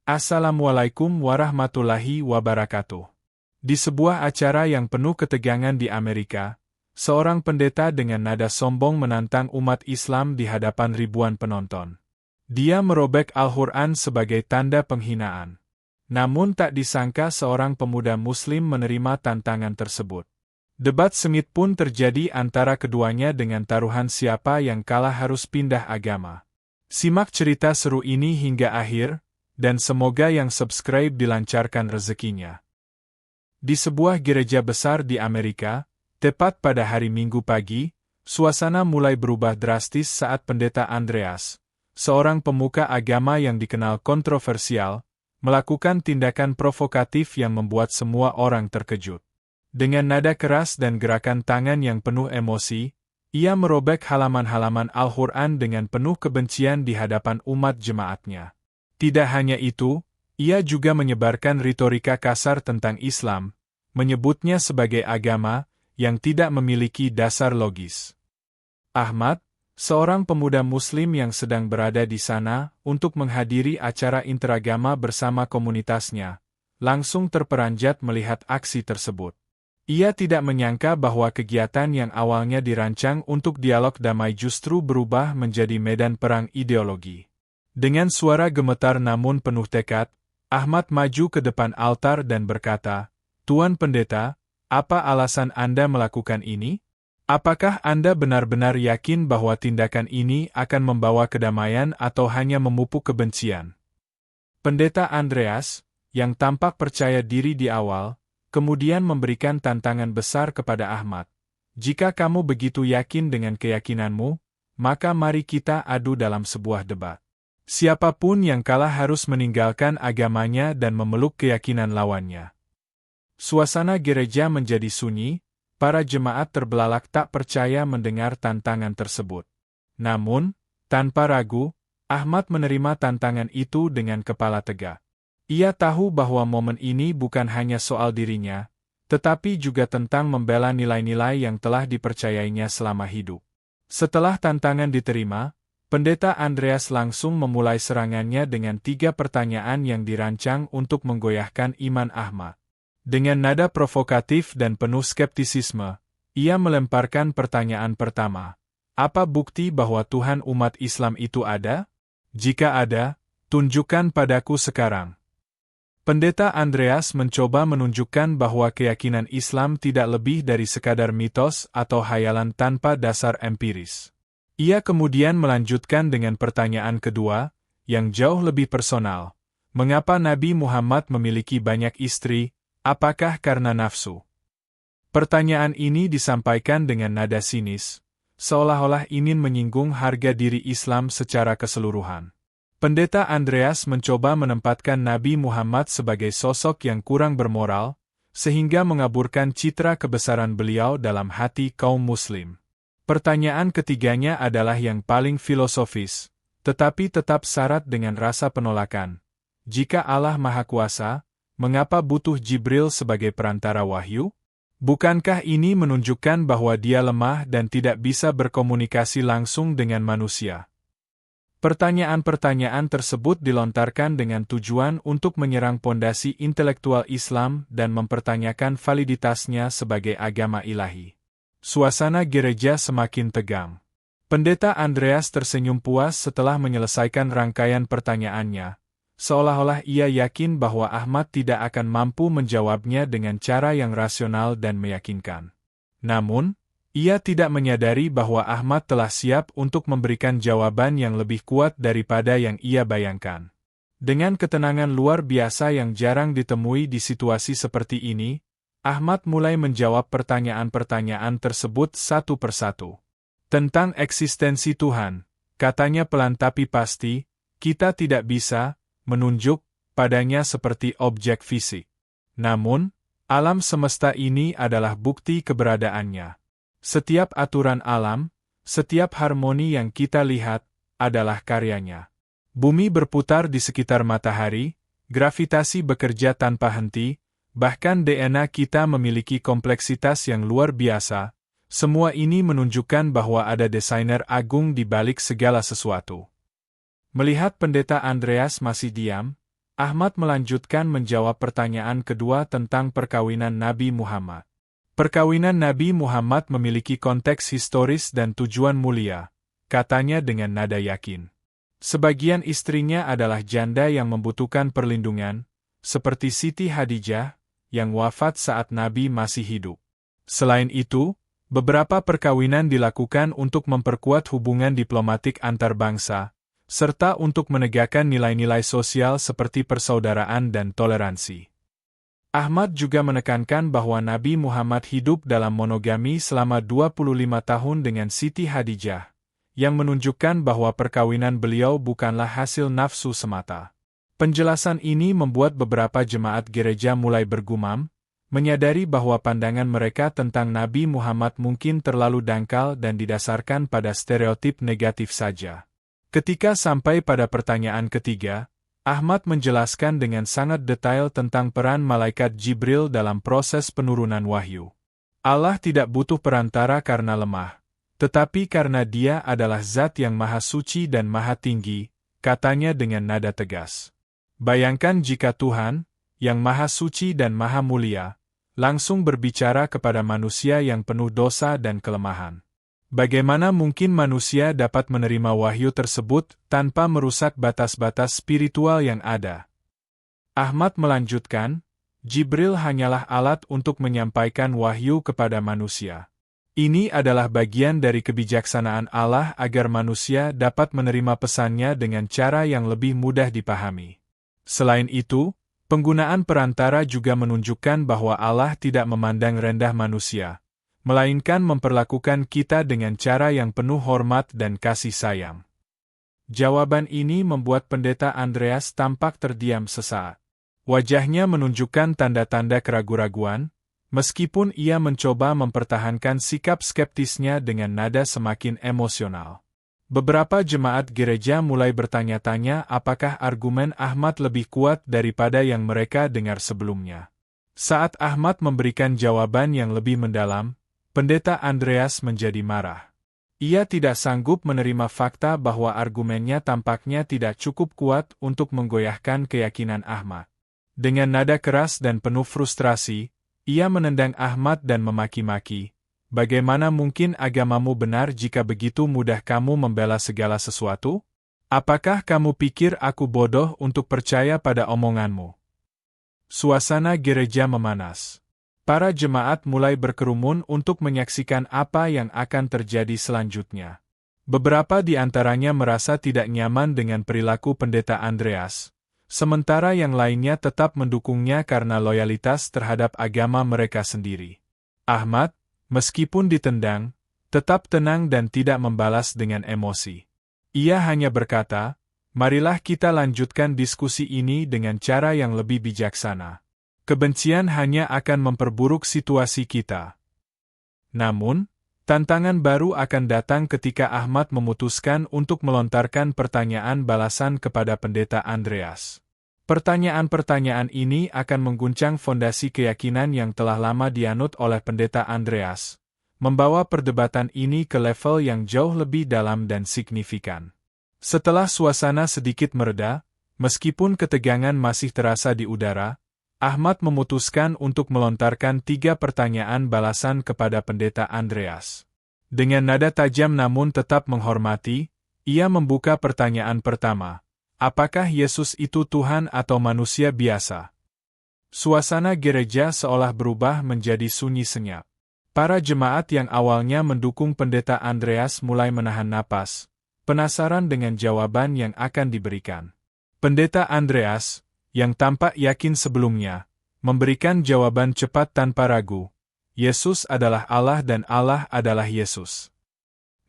Assalamualaikum warahmatullahi wabarakatuh. Di sebuah acara yang penuh ketegangan di Amerika, seorang pendeta dengan nada sombong menantang umat Islam di hadapan ribuan penonton. Dia merobek Al-Quran sebagai tanda penghinaan. Namun tak disangka seorang pemuda Muslim menerima tantangan tersebut. Debat sengit pun terjadi antara keduanya dengan taruhan siapa yang kalah harus pindah agama. Simak cerita seru ini hingga akhir, dan semoga yang subscribe dilancarkan rezekinya. Di sebuah gereja besar di Amerika, tepat pada hari Minggu pagi, suasana mulai berubah drastis saat pendeta Andreas, seorang pemuka agama yang dikenal kontroversial, melakukan tindakan provokatif yang membuat semua orang terkejut. Dengan nada keras dan gerakan tangan yang penuh emosi, ia merobek halaman-halaman Al-Quran dengan penuh kebencian di hadapan umat jemaatnya. Tidak hanya itu, ia juga menyebarkan retorika kasar tentang Islam, menyebutnya sebagai agama yang tidak memiliki dasar logis. Ahmad, seorang pemuda Muslim yang sedang berada di sana untuk menghadiri acara interagama bersama komunitasnya, langsung terperanjat melihat aksi tersebut. Ia tidak menyangka bahwa kegiatan yang awalnya dirancang untuk dialog damai justru berubah menjadi medan perang ideologi. Dengan suara gemetar namun penuh tekad, Ahmad maju ke depan altar dan berkata, "Tuan Pendeta, apa alasan Anda melakukan ini? Apakah Anda benar-benar yakin bahwa tindakan ini akan membawa kedamaian atau hanya memupuk kebencian?" Pendeta Andreas, yang tampak percaya diri di awal, kemudian memberikan tantangan besar kepada Ahmad. "Jika kamu begitu yakin dengan keyakinanmu, maka mari kita adu dalam sebuah debat. Siapapun yang kalah harus meninggalkan agamanya dan memeluk keyakinan lawannya." Suasana gereja menjadi sunyi, para jemaat terbelalak tak percaya mendengar tantangan tersebut. Namun, tanpa ragu, Ahmad menerima tantangan itu dengan kepala tegak. Ia tahu bahwa momen ini bukan hanya soal dirinya, tetapi juga tentang membela nilai-nilai yang telah dipercayainya selama hidup. Setelah tantangan diterima, Pendeta Andreas langsung memulai serangannya dengan 3 pertanyaan yang dirancang untuk menggoyahkan iman Ahmad. Dengan nada provokatif dan penuh skeptisisme, ia melemparkan pertanyaan pertama. "Apa bukti bahwa Tuhan umat Islam itu ada? Jika ada, tunjukkan padaku sekarang." Pendeta Andreas mencoba menunjukkan bahwa keyakinan Islam tidak lebih dari sekadar mitos atau hayalan tanpa dasar empiris. Ia kemudian melanjutkan dengan pertanyaan kedua, yang jauh lebih personal. "Mengapa Nabi Muhammad memiliki banyak istri? Apakah karena nafsu?" Pertanyaan ini disampaikan dengan nada sinis, seolah-olah ingin menyinggung harga diri Islam secara keseluruhan. Pendeta Andreas mencoba menempatkan Nabi Muhammad sebagai sosok yang kurang bermoral, sehingga mengaburkan citra kebesaran beliau dalam hati kaum Muslim. Pertanyaan ketiganya adalah yang paling filosofis, tetapi tetap syarat dengan rasa penolakan. "Jika Allah Maha Kuasa, mengapa butuh Jibril sebagai perantara wahyu? Bukankah ini menunjukkan bahwa dia lemah dan tidak bisa berkomunikasi langsung dengan manusia?" Pertanyaan-pertanyaan tersebut dilontarkan dengan tujuan untuk menyerang pondasi intelektual Islam dan mempertanyakan validitasnya sebagai agama ilahi. Suasana gereja semakin tegang. Pendeta Andreas tersenyum puas setelah menyelesaikan rangkaian pertanyaannya, seolah-olah ia yakin bahwa Ahmad tidak akan mampu menjawabnya dengan cara yang rasional dan meyakinkan. Namun, ia tidak menyadari bahwa Ahmad telah siap untuk memberikan jawaban yang lebih kuat daripada yang ia bayangkan. Dengan ketenangan luar biasa yang jarang ditemui di situasi seperti ini, Ahmad mulai menjawab pertanyaan-pertanyaan tersebut satu persatu. "Tentang eksistensi Tuhan," katanya pelan tapi pasti, "kita tidak bisa menunjuk padanya seperti objek fisik. Namun, alam semesta ini adalah bukti keberadaannya. Setiap aturan alam, setiap harmoni yang kita lihat, adalah karyanya. Bumi berputar di sekitar matahari, gravitasi bekerja tanpa henti, bahkan DNA kita memiliki kompleksitas yang luar biasa. Semua ini menunjukkan bahwa ada desainer agung di balik segala sesuatu." Melihat Pendeta Andreas masih diam, Ahmad melanjutkan menjawab pertanyaan kedua tentang perkawinan Nabi Muhammad. Perkawinan Nabi Muhammad memiliki konteks historis dan tujuan mulia, katanya dengan nada yakin. Sebagian istrinya adalah janda yang membutuhkan perlindungan, seperti Siti Hadijah, yang wafat saat Nabi masih hidup. Selain itu, beberapa perkawinan dilakukan untuk memperkuat hubungan diplomatik antar bangsa, serta untuk menegakkan nilai-nilai sosial seperti persaudaraan dan toleransi. Ahmad juga menekankan bahwa Nabi Muhammad hidup dalam monogami selama 25 tahun dengan Siti Hadijah, yang menunjukkan bahwa perkawinan beliau bukanlah hasil nafsu semata. Penjelasan ini membuat beberapa jemaat gereja mulai bergumam, menyadari bahwa pandangan mereka tentang Nabi Muhammad mungkin terlalu dangkal dan didasarkan pada stereotip negatif saja. Ketika sampai pada pertanyaan ketiga, Ahmad menjelaskan dengan sangat detail tentang peran malaikat Jibril dalam proses penurunan wahyu. Allah tidak butuh perantara karena lemah, tetapi karena Dia adalah Zat yang Maha Suci dan Maha Tinggi, katanya dengan nada tegas. Bayangkan jika Tuhan, yang Maha Suci dan Maha Mulia, langsung berbicara kepada manusia yang penuh dosa dan kelemahan. Bagaimana mungkin manusia dapat menerima wahyu tersebut tanpa merusak batas-batas spiritual yang ada? Ahmad melanjutkan, Jibril hanyalah alat untuk menyampaikan wahyu kepada manusia. Ini adalah bagian dari kebijaksanaan Allah agar manusia dapat menerima pesannya dengan cara yang lebih mudah dipahami. Selain itu, penggunaan perantara juga menunjukkan bahwa Allah tidak memandang rendah manusia, melainkan memperlakukan kita dengan cara yang penuh hormat dan kasih sayang. Jawaban ini membuat Pendeta Andreas tampak terdiam sesaat. Wajahnya menunjukkan tanda-tanda keraguan-raguan, meskipun ia mencoba mempertahankan sikap skeptisnya dengan nada semakin emosional. Beberapa jemaat gereja mulai bertanya-tanya apakah argumen Ahmad lebih kuat daripada yang mereka dengar sebelumnya. Saat Ahmad memberikan jawaban yang lebih mendalam, Pendeta Andreas menjadi marah. Ia tidak sanggup menerima fakta bahwa argumennya tampaknya tidak cukup kuat untuk menggoyahkan keyakinan Ahmad. Dengan nada keras dan penuh frustrasi, ia menendang Ahmad dan memaki-maki. Bagaimana mungkin agamamu benar jika begitu mudah kamu membela segala sesuatu? Apakah kamu pikir aku bodoh untuk percaya pada omonganmu? Suasana gereja memanas. Para jemaat mulai berkerumun untuk menyaksikan apa yang akan terjadi selanjutnya. Beberapa di antaranya merasa tidak nyaman dengan perilaku Pendeta Andreas, sementara yang lainnya tetap mendukungnya karena loyalitas terhadap agama mereka sendiri. Ahmad, meskipun ditendang, tetap tenang dan tidak membalas dengan emosi. Ia hanya berkata, "Marilah kita lanjutkan diskusi ini dengan cara yang lebih bijaksana. Kebencian hanya akan memperburuk situasi kita." Namun, tantangan baru akan datang ketika Ahmad memutuskan untuk melontarkan pertanyaan balasan kepada Pendeta Andreas. Pertanyaan-pertanyaan ini akan mengguncang fondasi keyakinan yang telah lama dianut oleh Pendeta Andreas, membawa perdebatan ini ke level yang jauh lebih dalam dan signifikan. Setelah suasana sedikit mereda, meskipun ketegangan masih terasa di udara, Ahmad memutuskan untuk melontarkan 3 pertanyaan balasan kepada Pendeta Andreas. Dengan nada tajam namun tetap menghormati, ia membuka pertanyaan pertama. Apakah Yesus itu Tuhan atau manusia biasa? Suasana gereja seolah berubah menjadi sunyi senyap. Para jemaat yang awalnya mendukung Pendeta Andreas mulai menahan napas, penasaran dengan jawaban yang akan diberikan. Pendeta Andreas, yang tampak yakin sebelumnya, memberikan jawaban cepat tanpa ragu. Yesus adalah Allah dan Allah adalah Yesus.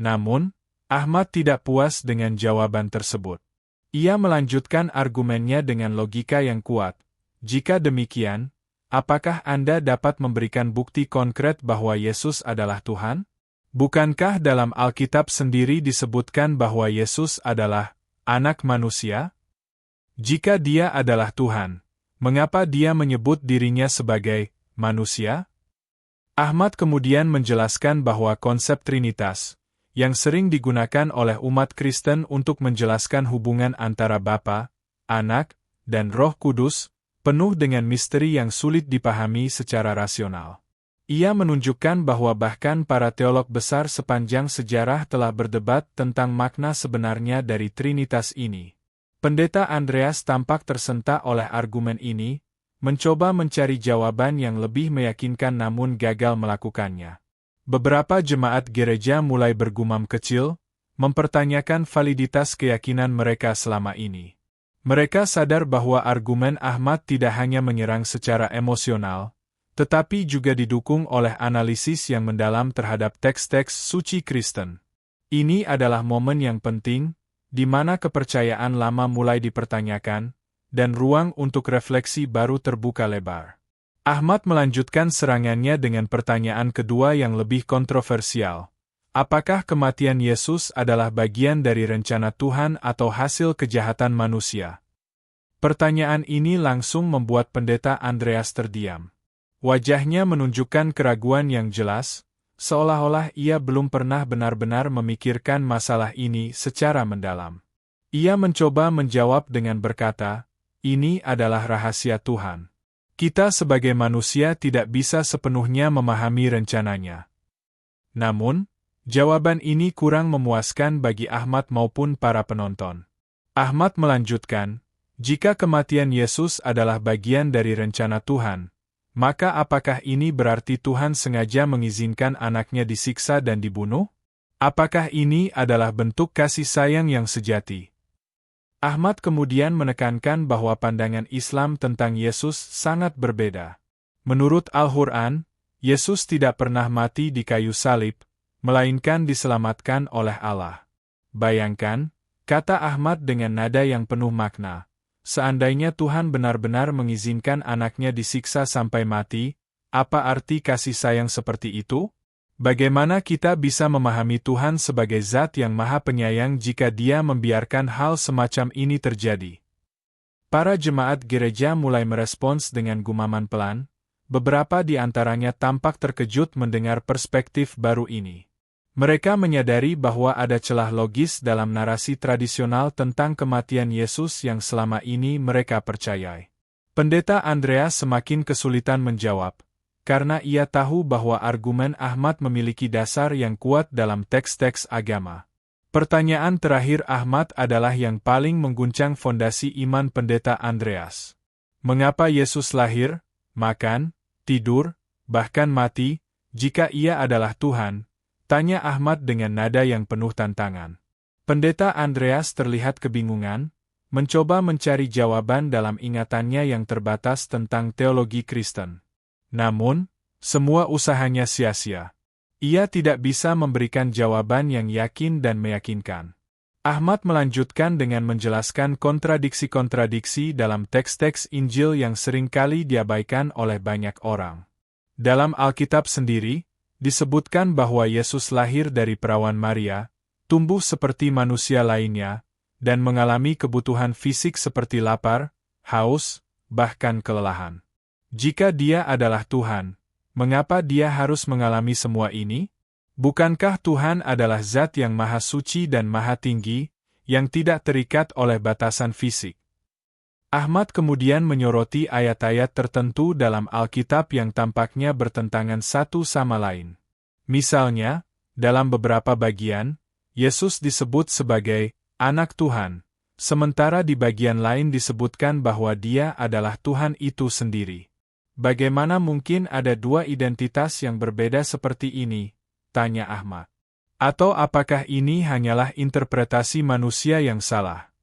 Namun, Ahmad tidak puas dengan jawaban tersebut. Ia melanjutkan argumennya dengan logika yang kuat. Jika demikian, apakah Anda dapat memberikan bukti konkret bahwa Yesus adalah Tuhan? Bukankah dalam Alkitab sendiri disebutkan bahwa Yesus adalah Anak Manusia? Jika Dia adalah Tuhan, mengapa Dia menyebut dirinya sebagai manusia? Ahmad kemudian menjelaskan bahwa konsep Trinitas, yang sering digunakan oleh umat Kristen untuk menjelaskan hubungan antara Bapa, Anak, dan Roh Kudus, penuh dengan misteri yang sulit dipahami secara rasional. Ia menunjukkan bahwa bahkan para teolog besar sepanjang sejarah telah berdebat tentang makna sebenarnya dari Trinitas ini. Pendeta Andreas tampak tersentak oleh argumen ini, mencoba mencari jawaban yang lebih meyakinkan namun gagal melakukannya. Beberapa jemaat gereja mulai bergumam kecil, mempertanyakan validitas keyakinan mereka selama ini. Mereka sadar bahwa argumen Ahmad tidak hanya menyerang secara emosional, tetapi juga didukung oleh analisis yang mendalam terhadap teks-teks suci Kristen. Ini adalah momen yang penting, di mana kepercayaan lama mulai dipertanyakan, dan ruang untuk refleksi baru terbuka lebar. Ahmad melanjutkan serangannya dengan pertanyaan kedua yang lebih kontroversial. Apakah kematian Yesus adalah bagian dari rencana Tuhan atau hasil kejahatan manusia? Pertanyaan ini langsung membuat pendeta Andreas terdiam. Wajahnya menunjukkan keraguan yang jelas, seolah-olah ia belum pernah benar-benar memikirkan masalah ini secara mendalam. Ia mencoba menjawab dengan berkata, "Ini adalah rahasia Tuhan. Kita sebagai manusia tidak bisa sepenuhnya memahami rencananya." Namun, jawaban ini kurang memuaskan bagi Ahmad maupun para penonton. Ahmad melanjutkan, "Jika kematian Yesus adalah bagian dari rencana Tuhan, maka apakah ini berarti Tuhan sengaja mengizinkan anaknya disiksa dan dibunuh? Apakah ini adalah bentuk kasih sayang yang sejati?" Ahmad kemudian menekankan bahwa pandangan Islam tentang Yesus sangat berbeda. Menurut Al-Quran, Yesus tidak pernah mati di kayu salib, melainkan diselamatkan oleh Allah. Bayangkan, kata Ahmad dengan nada yang penuh makna, seandainya Tuhan benar-benar mengizinkan anaknya disiksa sampai mati, apa arti kasih sayang seperti itu? Bagaimana kita bisa memahami Tuhan sebagai zat yang maha penyayang jika Dia membiarkan hal semacam ini terjadi? Para jemaat gereja mulai merespons dengan gumaman pelan, beberapa di antaranya tampak terkejut mendengar perspektif baru ini. Mereka menyadari bahwa ada celah logis dalam narasi tradisional tentang kematian Yesus yang selama ini mereka percayai. Pendeta Andreas semakin kesulitan menjawab, karena ia tahu bahwa argumen Ahmad memiliki dasar yang kuat dalam teks-teks agama. Pertanyaan terakhir Ahmad adalah yang paling mengguncang fondasi iman pendeta Andreas. Mengapa Yesus lahir, makan, tidur, bahkan mati, jika ia adalah Tuhan? Tanya Ahmad dengan nada yang penuh tantangan. Pendeta Andreas terlihat kebingungan, mencoba mencari jawaban dalam ingatannya yang terbatas tentang teologi Kristen. Namun, semua usahanya sia-sia. Ia tidak bisa memberikan jawaban yang yakin dan meyakinkan. Ahmad melanjutkan dengan menjelaskan kontradiksi-kontradiksi dalam teks-teks Injil yang seringkali diabaikan oleh banyak orang. Dalam Alkitab sendiri, disebutkan bahwa Yesus lahir dari perawan Maria, tumbuh seperti manusia lainnya, dan mengalami kebutuhan fisik seperti lapar, haus, bahkan kelelahan. Jika Dia adalah Tuhan, mengapa Dia harus mengalami semua ini? Bukankah Tuhan adalah zat yang maha suci dan maha tinggi, yang tidak terikat oleh batasan fisik? Ahmad kemudian menyoroti ayat-ayat tertentu dalam Alkitab yang tampaknya bertentangan satu sama lain. Misalnya, dalam beberapa bagian, Yesus disebut sebagai anak Tuhan, sementara di bagian lain disebutkan bahwa Dia adalah Tuhan itu sendiri. Bagaimana mungkin ada dua identitas yang berbeda seperti ini? Tanya Ahmad. Atau apakah ini hanyalah interpretasi manusia yang salah?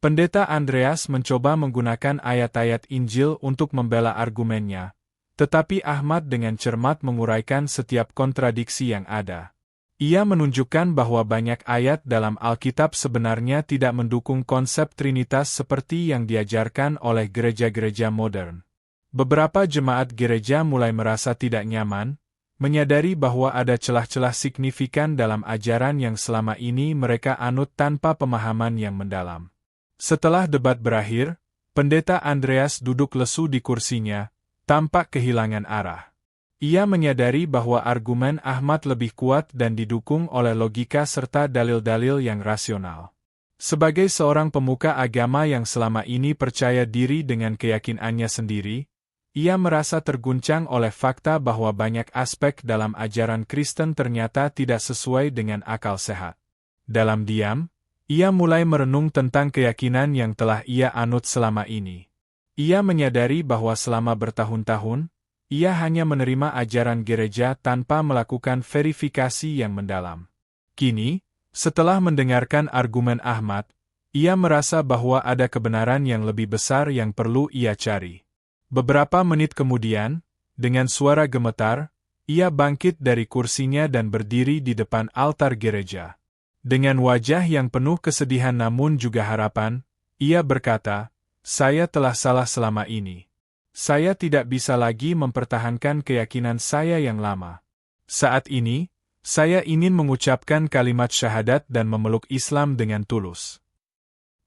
Pendeta Andreas mencoba menggunakan ayat-ayat Injil untuk membela argumennya, tetapi Ahmad dengan cermat menguraikan setiap kontradiksi yang ada. Ia menunjukkan bahwa banyak ayat dalam Alkitab sebenarnya tidak mendukung konsep Trinitas seperti yang diajarkan oleh gereja-gereja modern. Beberapa jemaat gereja mulai merasa tidak nyaman, menyadari bahwa ada celah-celah signifikan dalam ajaran yang selama ini mereka anut tanpa pemahaman yang mendalam. Setelah debat berakhir, pendeta Andreas duduk lesu di kursinya, tampak kehilangan arah. Ia menyadari bahwa argumen Ahmad lebih kuat dan didukung oleh logika serta dalil-dalil yang rasional. Sebagai seorang pemuka agama yang selama ini percaya diri dengan keyakinannya sendiri, ia merasa terguncang oleh fakta bahwa banyak aspek dalam ajaran Kristen ternyata tidak sesuai dengan akal sehat. Dalam diam, ia mulai merenung tentang keyakinan yang telah ia anut selama ini. Ia menyadari bahwa selama bertahun-tahun, ia hanya menerima ajaran gereja tanpa melakukan verifikasi yang mendalam. Kini, setelah mendengarkan argumen Ahmad, ia merasa bahwa ada kebenaran yang lebih besar yang perlu ia cari. Beberapa menit kemudian, dengan suara gemetar, ia bangkit dari kursinya dan berdiri di depan altar gereja. Dengan wajah yang penuh kesedihan namun juga harapan, ia berkata, "Saya telah salah selama ini. Saya tidak bisa lagi mempertahankan keyakinan saya yang lama. Saat ini, saya ingin mengucapkan kalimat syahadat dan memeluk Islam dengan tulus."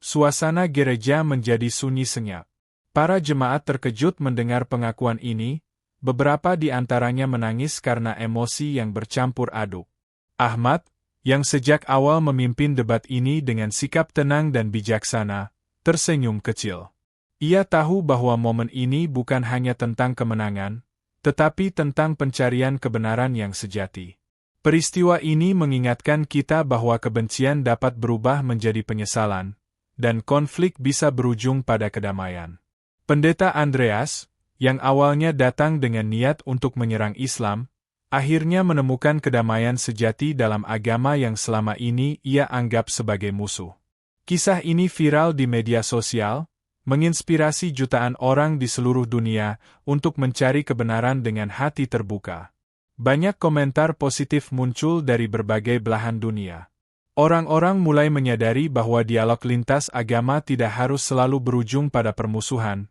Suasana gereja menjadi sunyi senyap. Para jemaat terkejut mendengar pengakuan ini, beberapa di antaranya menangis karena emosi yang bercampur aduk. Ahmad, yang sejak awal memimpin debat ini dengan sikap tenang dan bijaksana, tersenyum kecil. Ia tahu bahwa momen ini bukan hanya tentang kemenangan, tetapi tentang pencarian kebenaran yang sejati. Peristiwa ini mengingatkan kita bahwa kebencian dapat berubah menjadi penyesalan, dan konflik bisa berujung pada kedamaian. Pendeta Andreas, yang awalnya datang dengan niat untuk menyerang Islam, akhirnya menemukan kedamaian sejati dalam agama yang selama ini ia anggap sebagai musuh. Kisah ini viral di media sosial, menginspirasi jutaan orang di seluruh dunia untuk mencari kebenaran dengan hati terbuka. Banyak komentar positif muncul dari berbagai belahan dunia. Orang-orang mulai menyadari bahwa dialog lintas agama tidak harus selalu berujung pada permusuhan,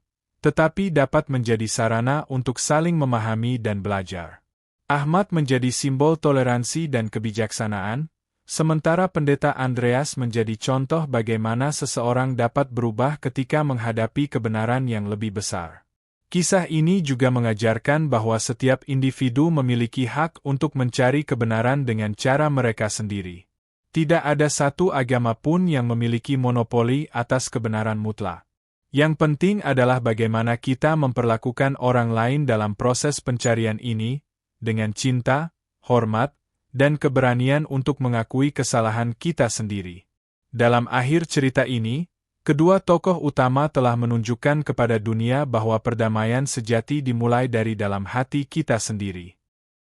tetapi dapat menjadi sarana untuk saling memahami dan belajar. Ahmad menjadi simbol toleransi dan kebijaksanaan, sementara Pendeta Andreas menjadi contoh bagaimana seseorang dapat berubah ketika menghadapi kebenaran yang lebih besar. Kisah ini juga mengajarkan bahwa setiap individu memiliki hak untuk mencari kebenaran dengan cara mereka sendiri. Tidak ada satu agama pun yang memiliki monopoli atas kebenaran mutlak. Yang penting adalah bagaimana kita memperlakukan orang lain dalam proses pencarian ini, dengan cinta, hormat, dan keberanian untuk mengakui kesalahan kita sendiri. Dalam akhir cerita ini, kedua tokoh utama telah menunjukkan kepada dunia bahwa perdamaian sejati dimulai dari dalam hati kita sendiri.